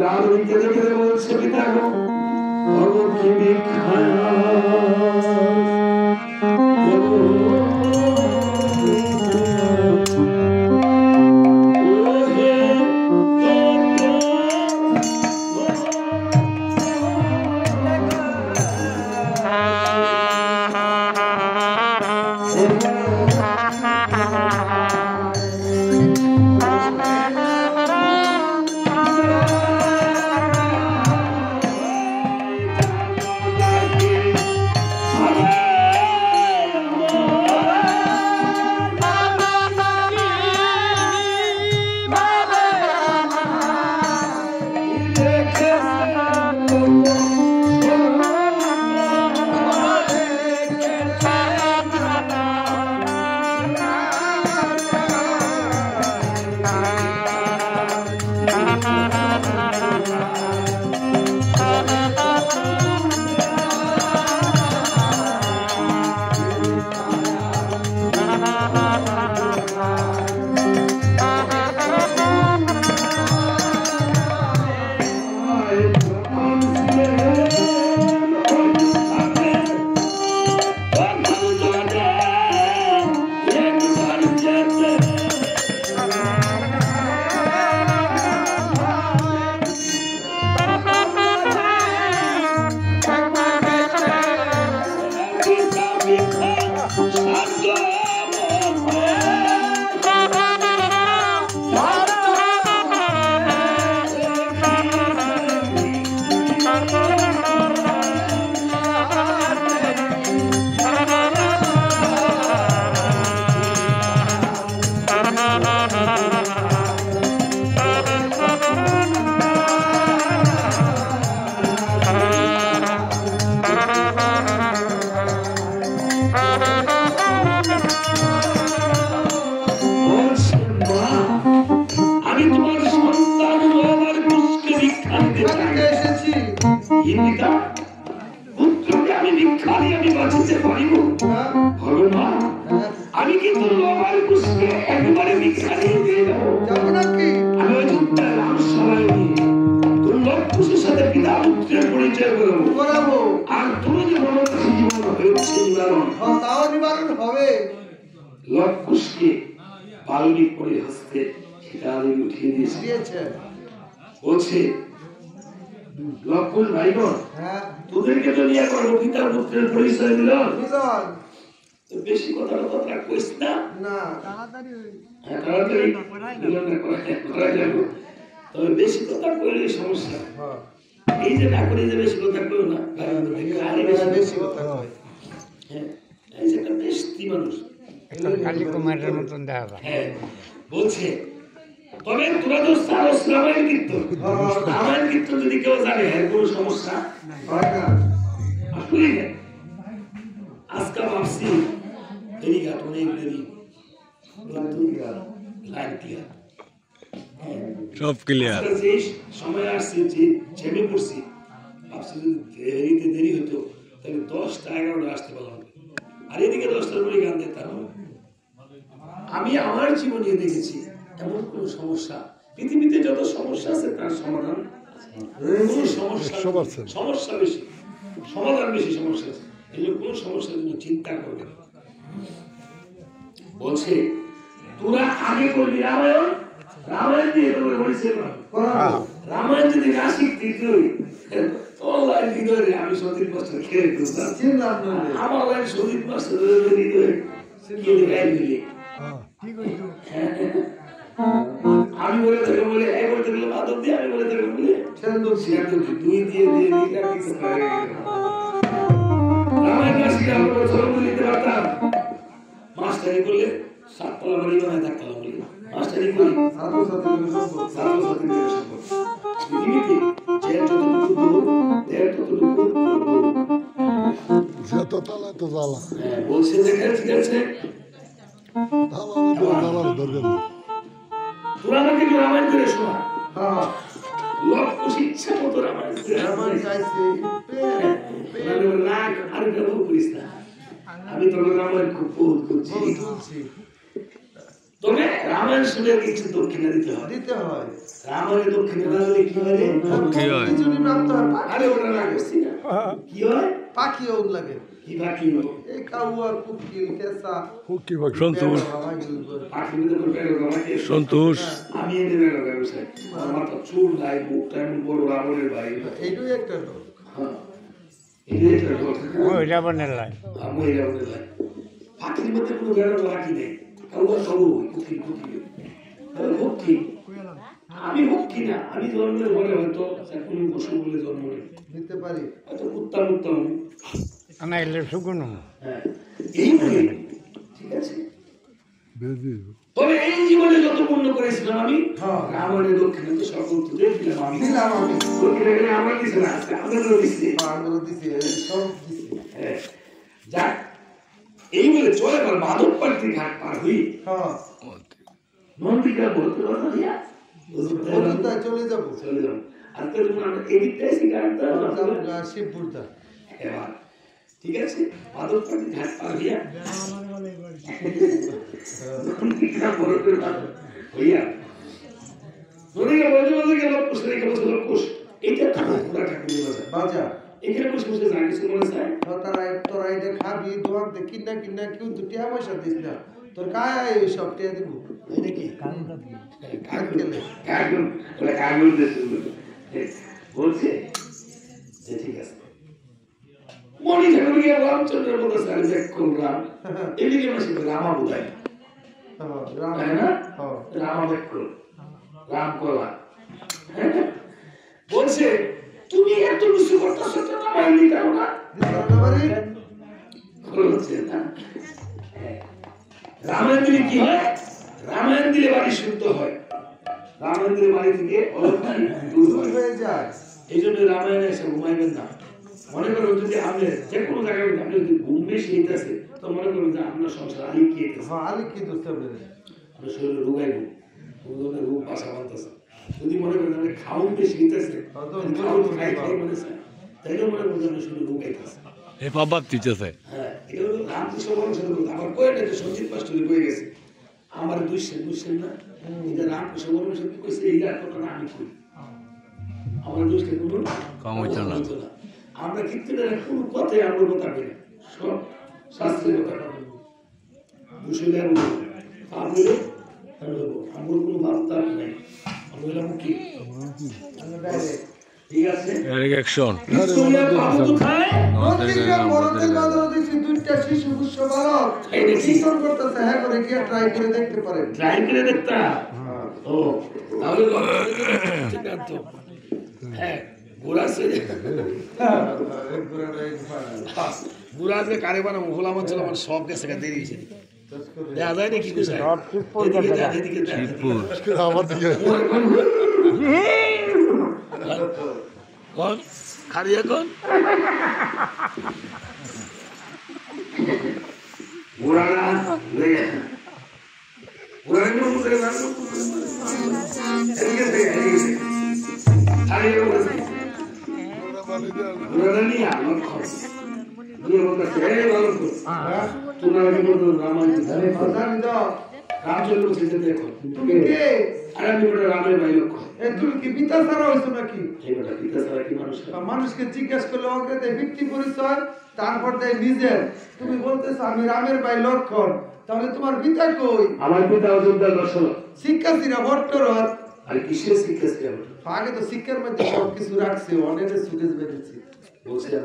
দারুণ কেঁদে কেঁদে বলছে পিতা গো ভগবতী ভিক্ষায় বলছে তবে তোরা তো সারস রামায়ণ কীর্তন রামায়ণ কীর্তন যদি কেউ জানে কোনো সমস্যা আসলে আজকে ভাবছি ফেরিঘাট অনেক দেরি সব ক্লিয়ার যে সময় আসছে যে ছেমে পড়ছি ভাবছি যদি দেরিতে দেরি হতো তাহলে 10টা 11টা আসতে পারলাম আর এদিকে 10টার পরে গান দেখতাম আমি আমার জীবনে দেখেছি এমন কোন সমস্যা পৃথিবীতে যত সমস্যা আছে তার সমাধান সমস্যা বেশি সমাধান বেশি সমস্যা আছে এই জন্য কোন সমস্যার জন্য চিন্তা করবে বলছে তোরা আগে করবি রামায়ণ রামায়ণ দিয়ে বলছে রামায়ণ যদি না শিখতি তুই তোর লাইন হৃদয় আমি সতীর মাস্টার খেয়ে আমার লাইন সতীর মাস্টার হৃদয় গায়ে দিলে আমি বলে থাকে বলে এক বলতে গেলে মাধব দিয়ে আমি বলে থাকে বলে দুই দিয়ে দিয়ে রামায়ণ না শিখে আমরা চরম দিতে পারতাম মাস্টারি করলে 7 তলা বাড়ি বানায় থাকতাম বলে মাস্টারি করি ছাত্রছাত্রী পৃথিবীতে যে যতটুকু দেড় ততটুকু যত তালা তো জ্বালা বলছে দেখে ঠিক আছে তোরা আমাকে রামায়ণ করে শোনা লক্ষ ইচ্ছা মতো রামায়ণ আর ব্যবহার করিস না আমি তোর রামায়ণ খুব বহুত করছি তবে রামায়ণ শুনে কিছু দক্ষিণা দিতে হয় রামায়ণে দক্ষিণা না দিলে কি হয় আরে ওটা না করছি না কি হয় পাখি ওর লাগে কি বাকি এই কাউয়া কুকিল কেসা কুকি ভাগ সন্তোষ পাখি মধ্যে করে আমাকে সন্তোষ আমি এনে বেরো ব্যবসায় আমার তো চুল নাই মুখটা এমন বড় রাবণের ভাই এইটাই একটা লোক এটা একটা লোক ওই রাবণের লাই আমি এই রাবণের ভাই পাখির মধ্যে কোনো বেরো বাকি নেই কাউয়া কাউ কুকি কুকি আমি হকি না আমি জন্মের ঘরে হয়তো কোন পশু বলে জন্ম নিতে পারি হয়তো উত্তম উত্তম না এলে সুগুন হ্যাঁ এই বলে ঠিক আছে বেদি তবে এই জীবনে যত পুণ্য করেছিলাম আমি রামায়ণের দক্ষিণে তো সকল তো দিলাম আমি দক্ষিণে গেলে আমার দিছে না আমাদেরও দিচ্ছে সব দিছি হ্যাঁ যাক এই বলে চলে এবার মাধব পার্টি ঘাট পার হই নন্দিকা বলতে কথা দিয়া চলে যাবো চলে যাবো আর তো আমরা এদিকটা এসে গাড়িটা শিবপুরটা এবার ঠিক আছে মাধব পার্টি ঘাট পার হইয়া নন্দিকা বলতে হইয়া নন্দিকা বলতে গেল কুশ রেখে বসে লোকুশ এইটা তো পুরা ঠাকুরের বাজার বাজার এখানে বসে বসে যা কিছু মনে চায় তোরা এটা খাবি দোয়ার দে কিনা কিন্তু টিয়া পয়সা দিস না তোর কায় সব টিয়া দিব এটা কি বলছে যে ঠিক আছে মনি ঠাকুর গিয়ে রামচন্দ্রের মতো রাম এদিকে মাসে রামা বোধায় রামা ব্যাক রাম কলা বলছে তুমি এত কিছু করতেছো তো রামায়ণ দিতে না বলছে না রামায়ণ দিলে কি হয় রামায়ণ দিলে বাড়ি শুদ্ধ হয় রামায়ণ দিলে বাড়ি থেকে অলক্ষী দূর হয়ে যায় এই জন্য রামায়ণে এসে ঘুমাইবেন না মনে করো যদি আপনি যে কোনো জায়গায় আপনি যদি ঘুম বেশি হইতেছে তো মনে করবেন যে আপনার সংসার আলিকিয়ে আপনার শরীরে রোগাইব রোগ বাসা বাঁধতেছে যদি মনে করেন আপনি খাউন বেশি হইতেছে তাইলে মনে করেন আপনার শরীরে রোগাইতেছে এ বাবা দিতেছে হ্যাঁ এটা হলো রামকৃষ্ণ পরমহংসের কথা আমার কয়ে না সঞ্জিত পাস্টরি কয়ে গেছে আমার দুশ্চেন না এটা রামকৃষ্ণ পরমহংসের কি কইছে এই কথা না আমি কই আমার দুষ্কে কোনো কম হইতো না আমরা কীর্তনের কোন কথাই আমার কথা বলি না সব শাস্ত্রের কথা বুঝলে আমি আমার কোনো বার্তা নাই আমি বললাম কি ঠিক আছে অ্যাকশন ট্রাই করে দেখতে পারেন ট্রাই করে দেখতা ও তাহলে হ্যাঁ বুড়া আজকে কারে বানাবো গোলাম অঞ্চল আমার সব গেছে দেরি হয়েছে দেখা যায় নাকি খালি এখন বুড়ারা রামচন্দ্র দেখো রামের ভাই লক্ষ্য তুমি কি পিতা ছাড়া হয়েছো নাকি পিতা ছাড়া কি মানুষকে জিজ্ঞাসা করলে ওকে দেয় ব্যক্তি পরিচয় তারপর দেয় নিজের তুমি বলতেছো আমি রামের ভাই লক্ষণ তাহলে তোমার পিতা কই আমার পিতা অযোধ্যা দর্শন শিক্ষার্থীরা ভট্টরথ আর কিসের শিক্ষা আগে তো শিক্ষার মধ্যে সবকিছু রাখছে অনেক সুযোগ বেঁধেছে বলছে